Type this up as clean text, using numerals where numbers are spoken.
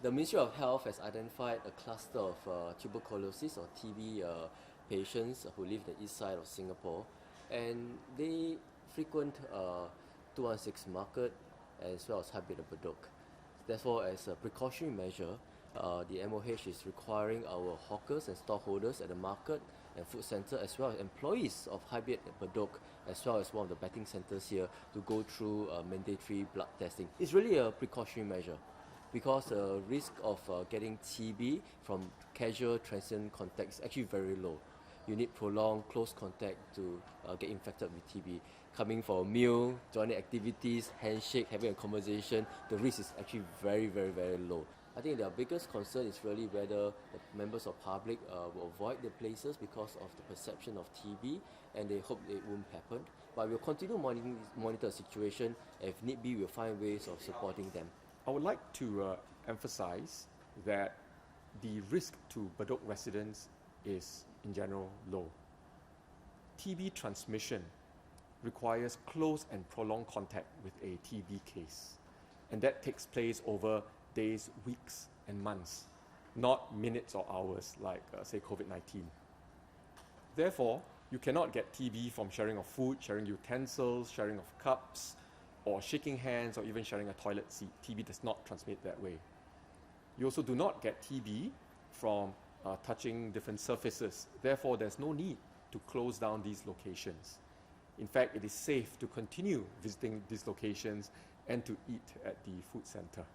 The Ministry of Health has identified a cluster of tuberculosis or TB patients who live in the east side of Singapore, and they frequent 216 Market as well as Heartbeat Bedok. Therefore, as a precautionary measure, the MOH is requiring our hawkers and stallholders at the market and food centre, as well as employees of Heartbeat Bedok, as well as one of the betting centres here, to go through mandatory blood testing. It's really a precautionary measure, because the risk of getting TB from casual transient contact is actually very low. You need prolonged close contact to get infected with TB. Coming for a meal, joining activities, handshake, having a conversation, the risk is actually very, very, very low. I think their biggest concern is really whether the members of public will avoid the places because of the perception of TB, and they hope it won't happen. But we'll continue monitor the situation. If need be, we'll find ways of supporting them. I would like to emphasize that the risk to Bedok residents is in general low. TB transmission requires close and prolonged contact with a TB case, and that takes place over days, weeks and months, not minutes or hours like say COVID-19. Therefore, you cannot get TB from sharing of food, sharing utensils, sharing of cups, or shaking hands, or even sharing a toilet seat. TB does not transmit that way. You also do not get TB from touching different surfaces. Therefore, there's no need to close down these locations. In fact, it is safe to continue visiting these locations and to eat at the food center.